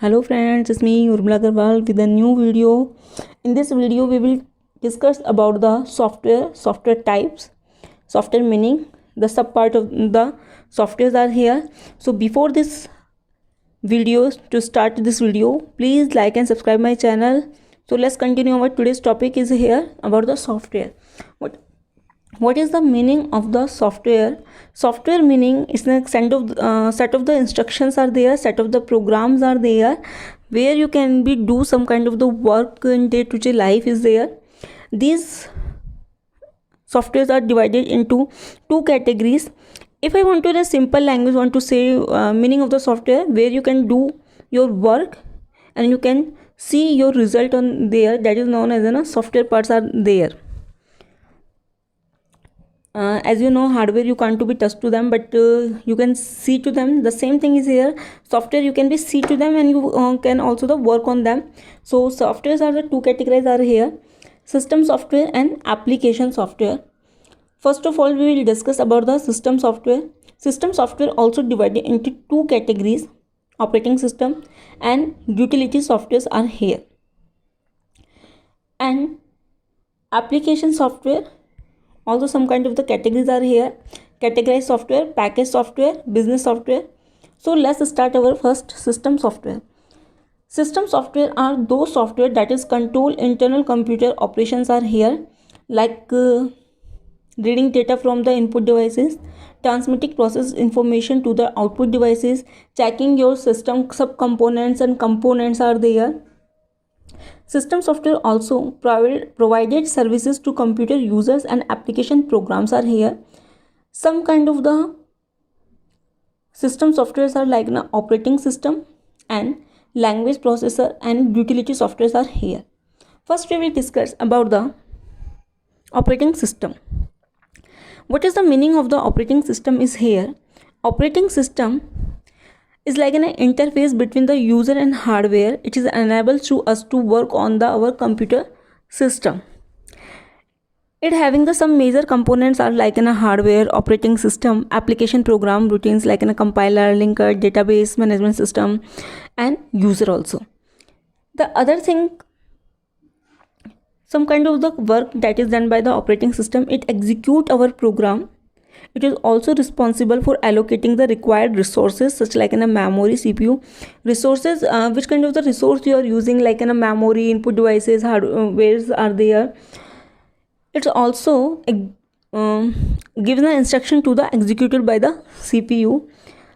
Hello friends, it's me Urmila Agarwal with a new video. In this video, we will discuss about the software types, software meaning, the sub part of the softwares are here. So before this video, to start this video, please like and subscribe my channel. So let's continue. Our today's topic is here about the software. What is the meaning of the software meaning is the set of the instructions are there, set of the programs are there, where you can be do some kind of the work in day to day life is there. These softwares are divided into two categories. If I want to in a simple language want to say meaning of the software, where you can do your work and you can see your result on there, that is known as software parts are there. As you know, hardware you can't to be touched to them, but you can see to them. The same thing is here. Software you can be see to them and you can also the work on them. So softwares are the two categories are here: system software and application software. First of all, we will discuss about the system software. System software also divided into two categories: operating system and utility softwares are here. And application software, also some kind of the categories are here: categorized software, package software, business software. So let's start our first system software. System software are those software that is control internal computer operations are here, like reading data from the input devices, transmitting process information to the output devices, checking your system subcomponents and components are there. System software also provided services to computer users and application programs are here. Some kind of the system softwares are like an operating system and language processor and utility softwares are here. First we will discuss about the operating system. What is the meaning of the operating system is here. Operating system is like an interface between the user and hardware. It is enables to us to work on our computer system. It having the some major components are like in a hardware, operating system, application program routines like in a compiler, linker, database management system, and user also. The other thing, some kind of the work that is done by the operating system, it execute our program. It is also responsible for allocating the required resources such like in a memory, CPU resources, which kind of the resource you are using, like in a memory, input devices, hardwares are there. It's also given the instruction to the executed by the CPU.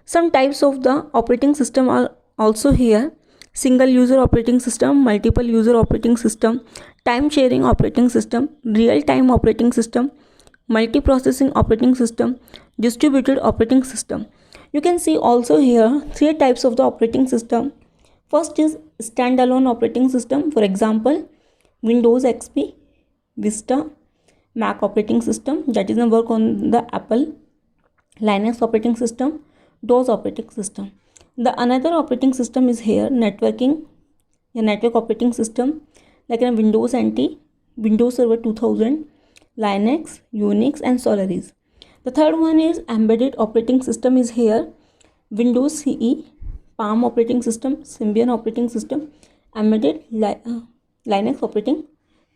Some types of the operating system are also here: single user operating system, multiple user operating system, time sharing operating system, real time operating system, multiprocessing operating system, distributed operating system. You can see also here three types of the operating system. First is standalone operating system, for example Windows XP, Vista, Mac operating system, that is the work on the Apple, Linux operating system, DOS operating system. The another operating system is here networking, a network operating system like a Windows NT, Windows Server 2000, Linux, Unix, and Solaris. The third one is embedded operating system is here: Windows CE, Palm operating system, Symbian operating system, embedded Linux operating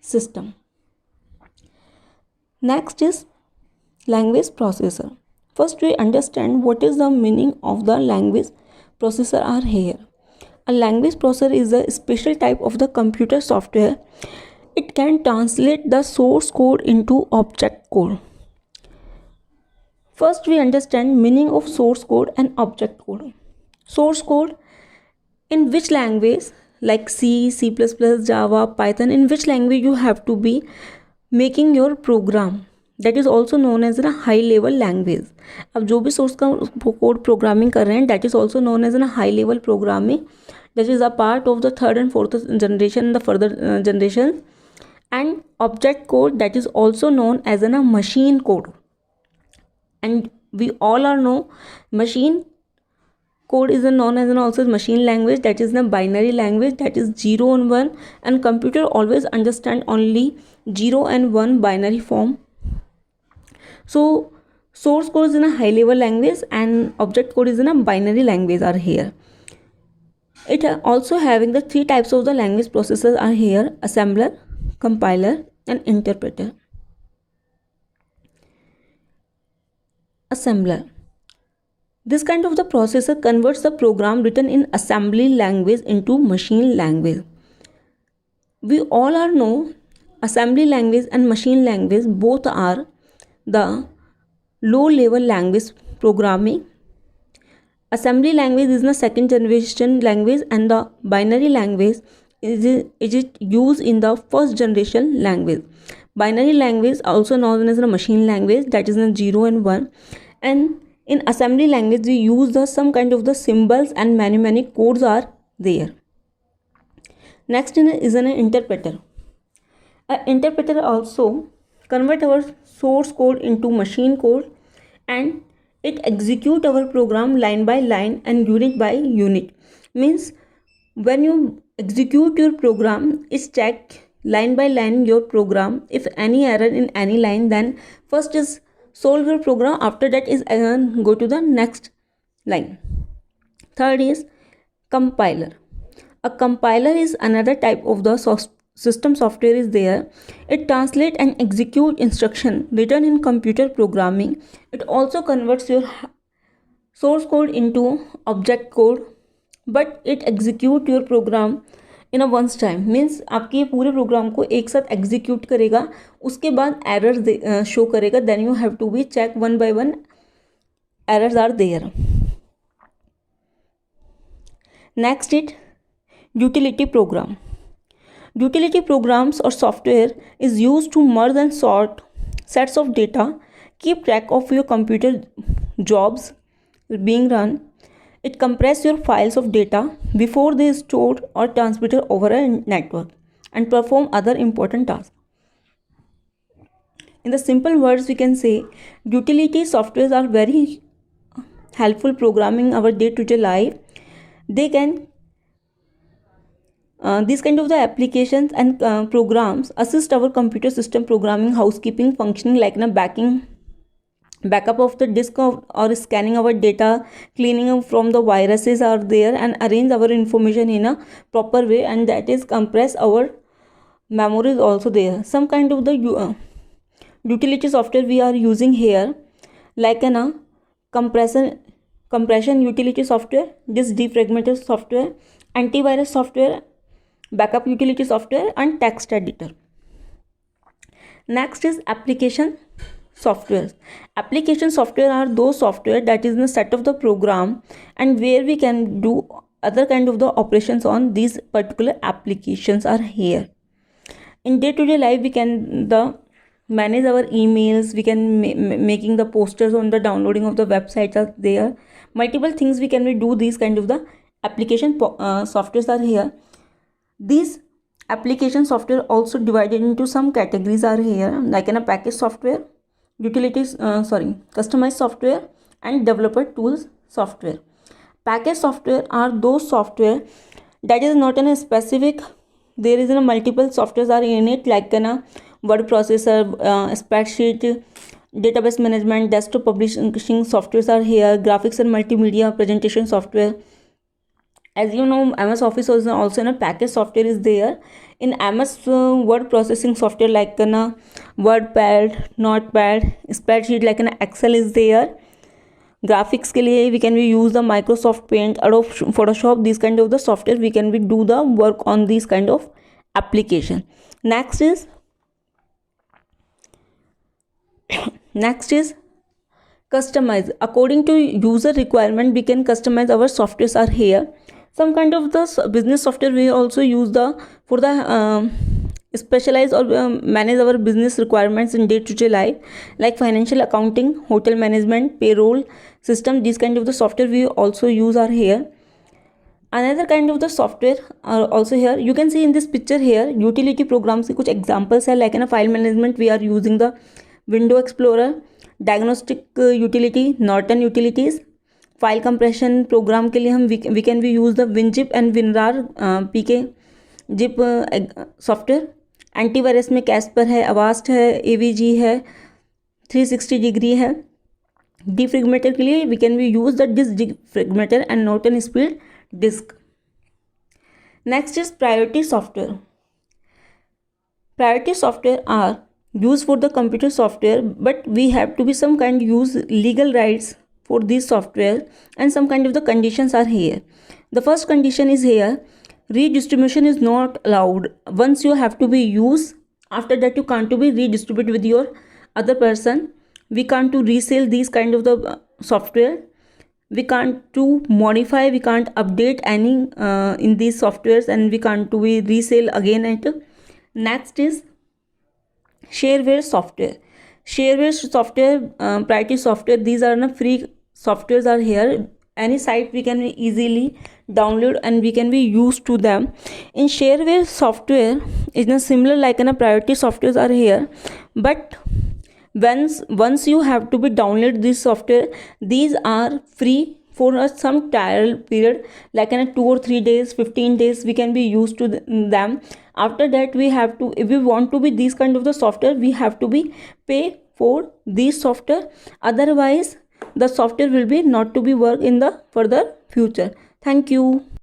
system. Next is language processor. First we understand what is the meaning of the language processor are here. A language processor is a special type of the computer software. It can translate the source code into object code. First we understand meaning of source code and object code. Source code, in which language, like C, C++, Java, Python, in which language you have to be making your program, that is also known as a high level language. अब जो भी source का code programming कर रहे हैं, that is also known as a high level programming, that is a part of the third and fourth generation, the further generation. And object code, that is also known as a machine code, and we all are know machine code is known as also machine language, that is the binary language, that is 0 and 1, and computer always understand only 0 and 1 binary form. So source code is in a high level language and object code is in a binary language are here. It also having the three types of the language processors are here: assembler, compiler, and interpreter. Assembler. This kind of the processor converts the program written in assembly language into machine language. We all are know assembly language and machine language both are the low level language programming. Assembly language is the second generation language and the binary language is it used in the first generation language. Binary language also known as the machine language, that is the 0 and 1, and in assembly language we use the some kind of the symbols and many codes are there. Next is an interpreter. An interpreter also convert our source code into machine code, and it execute our program line by line and unit by unit. Means when you execute your program, it check line by line your program. If any error in any line, then first is solve your program, after that is go to the next line. Third is compiler. A compiler is another type of the system software is there. It translate and execute instruction written in computer programming. It also converts your source code into object code, but it execute your program in a once time. Means आपके पूरे programme को एक साथ execute करेगा, उसके बाद error show करेगा. Then you have to be check one by one errors are there. Next it utility program. Utility programs or software is used to merge and sort sets of data, keep track of your computer jobs being run. It compress your files of data before they are stored or transmitted over a network and perform other important tasks. In the simple words, we can say utility softwares are very helpful programming our day-to-day life. They can these kind of the applications and programs assist our computer system programming, housekeeping, functioning like a backup of the disk or scanning our data, cleaning from the viruses are there, and arrange our information in a proper way, and that is compress our memories also there. Some kind of the utility software we are using here, like a compression utility software, disk defragmenter software, antivirus software, backup utility software, and text editor. Next is application software. Application software are those software that is in a set of the program and where we can do other kind of the operations on these particular applications are here. In day-to-day life we can manage our emails, we can making the posters on the downloading of the websites are there. Multiple things we can do these kind of the application softwares are here. These application software also divided into some categories are here, like in a package software, customized software, and developer tools software. Package software are those software that is not in a specific, there is a multiple softwares are in it, like a word processor, spreadsheet, database management, desktop publishing softwares are here, graphics and multimedia presentation software. As you know, MS Office is also in a package software is there. In MS word processing software like WordPad, Notepad, spreadsheet like an Excel is there. Graphics के लिए we can use the Microsoft Paint, Adobe Photoshop, these kind of the software we can do the work on these kind of application. Next is customize. According to user requirement, we can customize our softwares are here. Some kind of the business software we also use for the specialize or manage our business requirements in day-to-day life, like financial accounting, hotel management, payroll system. These kind of the software we also use are here. Another kind of the software are also here. You can see in this picture here utility programs के कुछ examples है, like in a file management we are using the Window Explorer, diagnostic utility Norton Utilities, file compression program के लिए हम we can we use the WinZip and WinRAR PK zip software. Antivirus में Kasper है, Avast है, AVG है, 360 degree है. Defragmenter के लिए we can we use the disk defragmenter and Norton speed disk. Next is priority software. Priority software are used for the computer software, but we have to be some kind use legal rights for this software, and some kind of the conditions are here. The first condition is here: redistribution is not allowed. Once you have to be used, after that you can't to be redistribute with your other person. We can't to resell these kind of the software. We can't to modify, we can't update any in these softwares, and we can't to be resell again. And next is shareware software. Shareware software, priority software, these are the free softwares are here. Any site we can easily download and we can be used to them. In shareware software is a similar like in a priority softwares are here, but once you have to be download this software, these are free for some trial period, like in a 2 or 3 days, 15 days we can be used to them. After that we have to, if we want to be these kind of the software, we have to be pay for this software. Otherwise the software will be not to be work in the further future. Thank you.